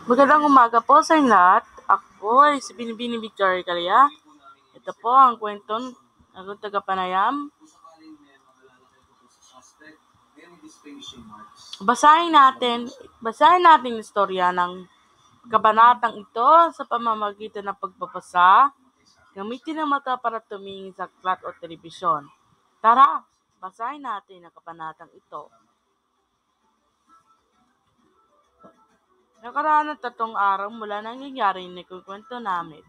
Magandang umaga po sa inyo lahat. Ako ay si Binibini Victoria Calya. Ito po ang kwento ng tagapanayam. Basahin natin ang istorya ng kabanatang ito sa pamamagitan ng pagbabasa. Gamitin ang mata para tumingin sa aklat o telebisyon. Tara, basahin natin ang kabanatang ito. Nakaraan ng 3 araw mula nangyayari na ikukwento namin.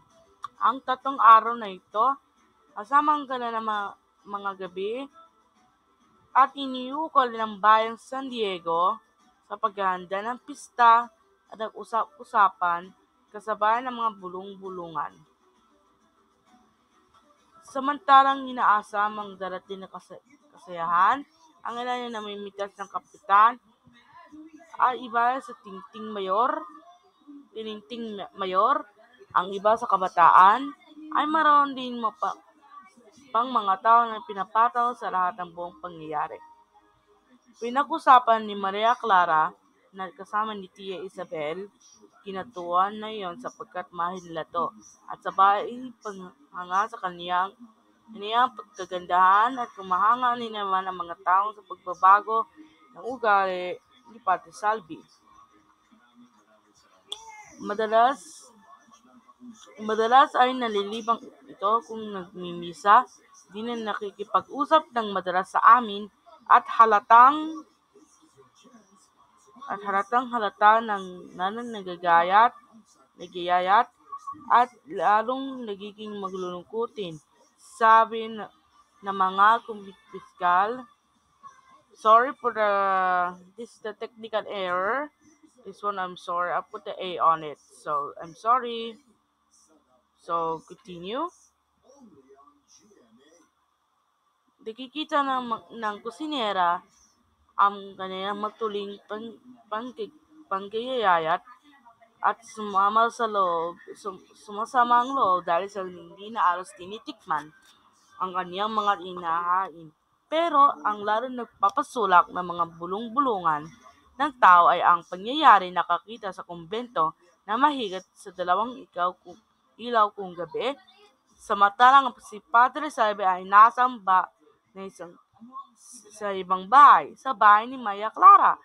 Ang 3 araw na ito, kasama ang kanilang mga gabi at iniukol ng bayang San Diego sa paghahanda ng pista at ang usap-usapan kasabay ng mga bulong-bulungan. Samantalang inaasam ang darating na kasayahan, ang ilan ay namimitas ng kapitan ay iba sa tinting mayor, ang iba sa kabataan, ay maroon din pang mga tao na pinapataw sa lahat ng buong pangyayari. Pinag-usapan ni Maria Clara na kasama ni Tia Isabel, kinatuan na iyon sapagkat mahal nila to, at sabay panghanga sa kaniyang pagkagandahan at kumahanga ni naman ang mga tao sa pagbabago ng ugali ni Padre Salvi. Madalas ay nalilibang ito kung nagmimisa, di na nakikipag-usap ng madalas sa amin at halatang ng nagagayat at lalong nagiging maglulungkutin. Sabi ng mga kumpiskal, sorry for the technical error. This one I'm sorry. I put the A on it. So I'm sorry. So continue. Nakikita ng kusinera ang kanyang matuling panggayayat at sumasama ang loob dahil sa hindi na alos tinitikman ang kanyang mga inahain. Pero ang lalo nagpapasulak ng mga bulong-bulungan ng tao ay ang pangyayari nakakita sa kumbento na mahigit sa 2 ilaw kung gabi, samantalang si Padre Salvi ay nasamba na sa ibang bahay, sa bahay ni Maria Clara.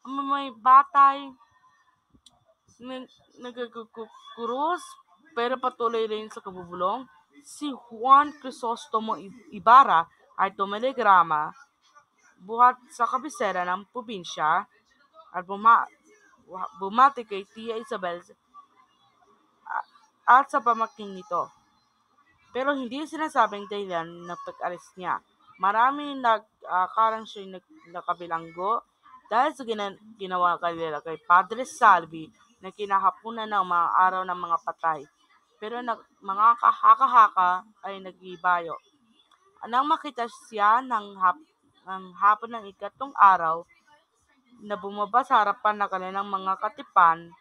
Ang may batay nagkukurus pero patuloy rin sa kabubulong. Si Juan Crisostomo Ibarra ay tumelegrama buhat sa kabisera ng probinsya at bumati kay Tia Isabel at sa pamangkin nito. Pero hindi sinasabing dahilan ng pag-alis niya. Marami nag-akarang siya'y nakabilanggo dahil sa ginawa kanila kay Padre Salvi na kinahapunan ng mga araw ng mga patay. Pero mga kahaka-haka ay naghibayo. Nang makita siya ng hapon ng 3 araw na bumaba sa harapan ng kanilang mga katipan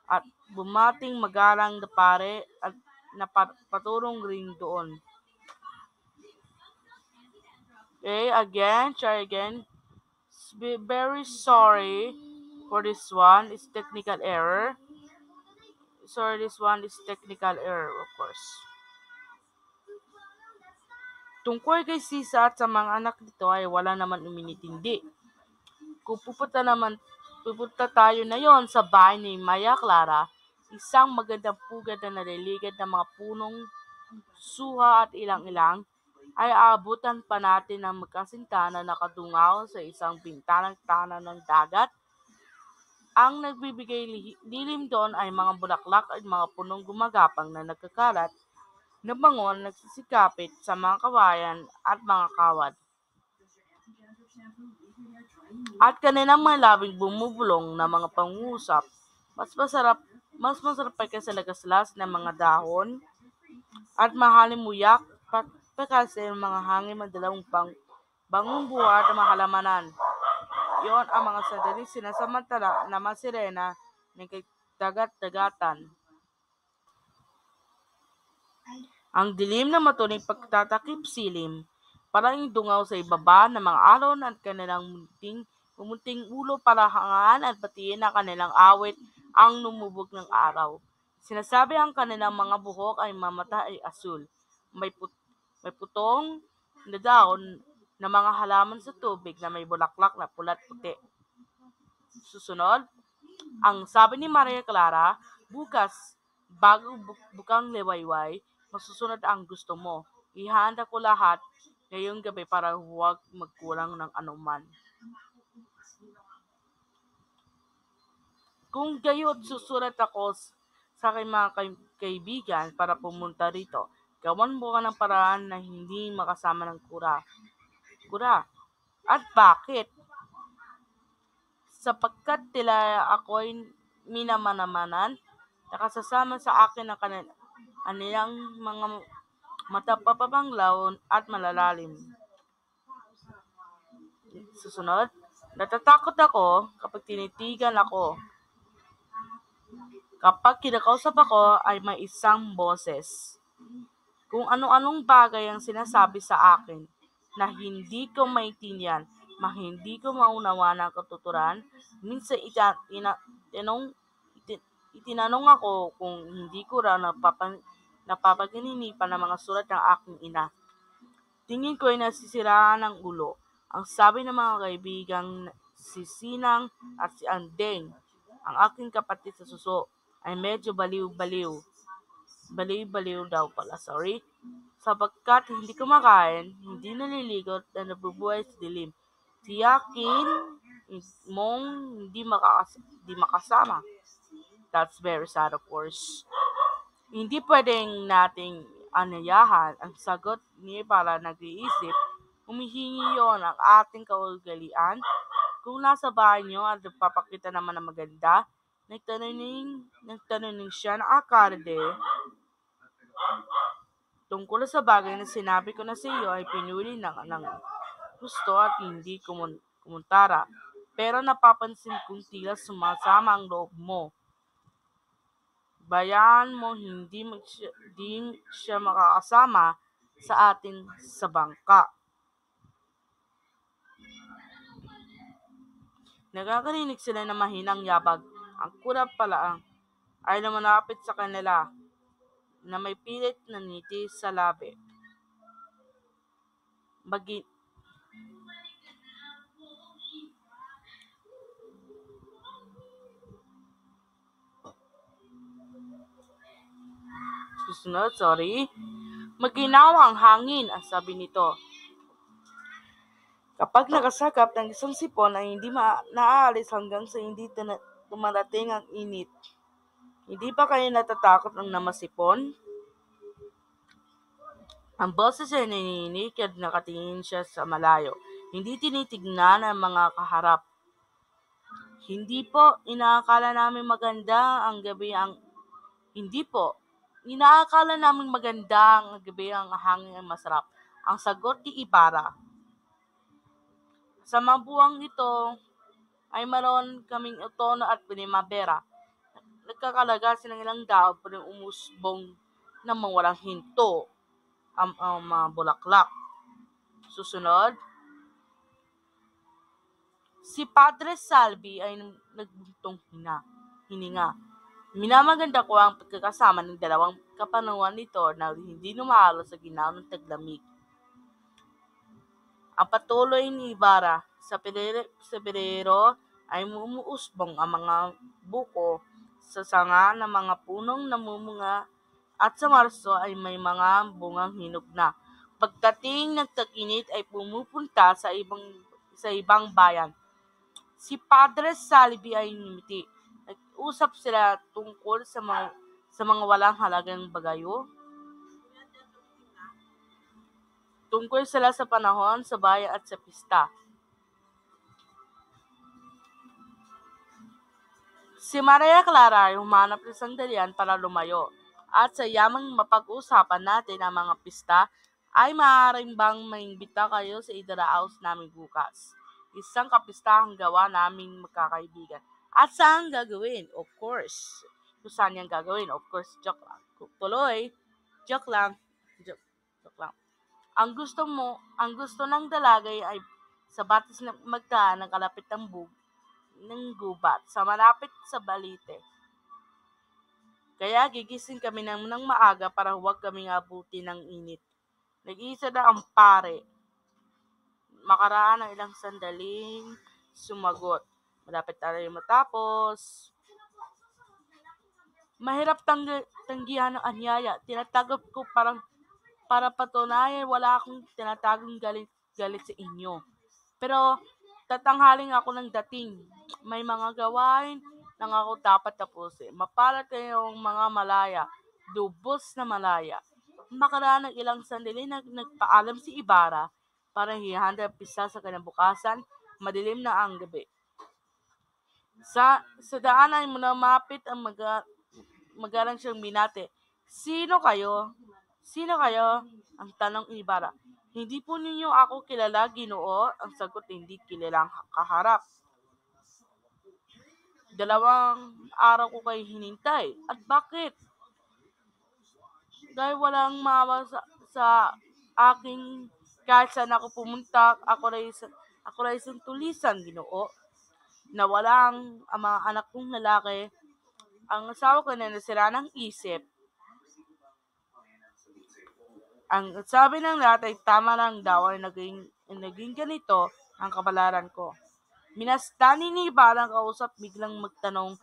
at bumating magalang na pare at napatulong rin doon. Okay, try again. Very sorry for this one. It's technical error. Sorry, this one is technical error, of course. Tungkol kay Sisa at sa mga anak nito ay wala naman uminitindi. Kung pupunta tayo na yon sa bahay ni Maria Clara, isang magandang pugad na naliligad ng mga punong suha at ilang-ilang, ay aabutan pa natin ng magkasintana na nakadungaw sa isang bintanang tanan ng dagat. Ang nagbibigay lilim doon ay mga bulaklak at mga punong gumagapang na nagkakalat na bango na nagsisikapit sa mga kawayan at mga kawad. At kanilang mga labing bumubulong na mga pangusap, mas masarap pa kaysa lagaslas ng mga dahon at mahaling muyak kasi ang mga hangin madalawang bangong buhat at mga halamanan. Iyon ang mga sandali sinasamantala na mga sirena ng dagat-dagatan. Ang dilim na matuling pagtatakip silim, parang dungaw sa ibaba ng mga alon at kanilang munting pumunting ulo para hangaan at batiin ang kanilang awit ang lumubog ng araw. Sinasabi ang kanilang mga buhok ay mamata ay asul. May, may putong na daon na mga halaman sa tubig na may bulaklak na pulat puti. Susunod, ang sabi ni Maria Clara, bukas, bago bukang liwayway, masusunod ang gusto mo. Ihanda ko lahat ngayong gabi para huwag magkulang ng anuman. Kung gayo't susulat ako sa aking mga kaibigan para pumunta rito, gawan mo ka ng paraan na hindi makasama ng kura. At bakit? Sapagkat tila ako'y minamanamanan, nakasasama sa akin ang kanilang mga mata papabanglaw at malalalim. Susunod, natatakot ako kapag tinitigan ako. Kapag kinakausap ako ay may isang boses. Kung ano-anong bagay ang sinasabi sa akin na hindi ko maintindihan, hindi ko maunawa ng katuturan, minsan itinanong ako kung hindi ko raw napapagininipan ng mga sulat ng aking ina. Tingin ko ay nasisiraan ng ulo. Ang sabi ng mga kaibigang si Sinang at si Andeng, ang aking kapatid sa suso, ay medyo baliw-baliw. Baliw-baliw daw pala, sorry. Sapagkat hindi kumakain, hindi naliligot na nabubuhay sa dilim. Tiyakin mong hindi makasama. That's very sad, of course. Hindi pwedeng nating anayahan ang sagot ni para nag-iisip, humihingi yon ang ating kaugalian. Kung nasa bahay nyo at nagpapakita naman ng maganda, nagtanong siya ng akarde tungkol sa bagay na sinabi ko na sa iyo ay pinuli ng gusto at hindi kumuntara. Pero napapansin kong tila sumasama ang loob mo. Bayaan mo hindi siya makakasama sa atin sa bangka. Nakakarinig sila ng mahinang yabag. Ang kura pala ay lumalapit sa kanila na may pilit na ngiti sa labi. Susunod, maginawa ang hangin, ang sabi nito. Kapag nakasakap ng isang sipon ay hindi naaalis hanggang sa hindi dumarating ang init. Hindi ba kayo natatakot ng namasipon? Ang boses ay naninig at nakatingin siya sa malayo. Hindi tinitignan ang mga kaharap. Hindi po, inaakala namin maganda ang gabi ang hangin ay masarap. Ang sagot ni Ibarra. Sa mga buwang ito ay maroon kaming otono at primavera. Nagkakalaga silang ilang daw pero umusbong na walang hinto ang mga bulaklak. Susunod, si Padre Salvi ay nagbuntong hininga. Minamaganda ko ang pagkakasama ng dalawang kapanawan nito na hindi lumahalo sa ginaw ng taglamig. Ang patuloy ni Ibarra, sa Pebrero ay umuusbong ang mga buko sa sanga ng mga punong namumunga at sa Marso ay may mga bungang hinog na. Pagdating ng tag-init ay pumupunta sa ibang bayan. Si Padre Salvi ay ngumiti. Nag-usap sila tungkol sa mga walang halagang bagayo. Tungkol sila sa panahon, sa bayan at sa pista. Si Maria Clara ay humanap ng sandalian para lumayo. At sa yamang mapag-usapan natin ang mga pista, ay maaaring bang maimbita kayo sa idaraos namin bukas. Isang kapistahang gawa naming magkakaibigan. At saan gagawin? Of course. Kung saan yan gagawin? Of course, joke lang. Tuloy, joke lang. Joke lang. Ang gusto ng dalagay ay sa batis ng magda ng kalapit ng gubat sa malapit sa balite. Kaya gigising kami ng maaga para huwag kaming abutin ng init. Nag-iisa na ang pare. Makaraan ng ilang sandaling sumagot. Malapit na rin matapos. Mahirap tanggihan ng anyaya. Tinatagap ko para patunayan wala akong tinatagong galit sa inyo. Pero tatanghaling ako ng dating. May mga gawain nang ako dapat tapusin. Mapalad kayong mga malaya. Lubos na malaya. Makaraan ng ilang sandali nagpaalam si Ibarra para hihanda pisa sa kinabukasan. Madilim na ang gabi. Sa daan ay lumapit ang magalang siyang binate. Sino kayo? Sino kayo? Ang tanong ni Ibarra. Hindi po ninyo ako kilala, Ginoo. Ang sagot, hindi kilalang kaharap. 2 araw ko kayo hinintay. At bakit? Dahil walang mawa sa aking kahit saan ako pumunta, ako rin isang tulisan, Ginoo. Nawala ang mga anak kong lalaki. Ang asawa ko na nasira ng isip. Ang sabi ng lahat ay tama lang daw ay naging ganito ang kabalaran ko. Minastani ni Ibarra ang kausap biglang magtanong,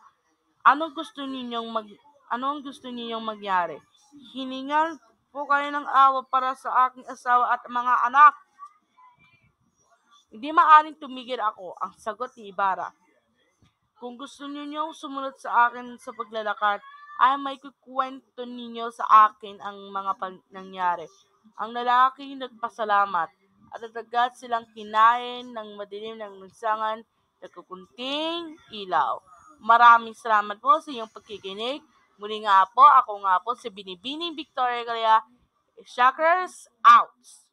anong gusto ninyong mangyari? Hiningan po kayo ng awa para sa aking asawa at mga anak. Hindi maaaring tumigil ako, ang sagot ni Ibarra. Kung gusto ninyong sumunod sa akin sa paglalakad, ay may kukwento ninyo sa akin ang mga nangyari. Ang lalaki nagpasalamat at agad silang kinain ng madilim ng lansangan na kukunting ilaw. Maraming salamat po sa iyong pagkikinig. Muli nga po, ako nga po si Binibining Victoria Galea. Shockers out!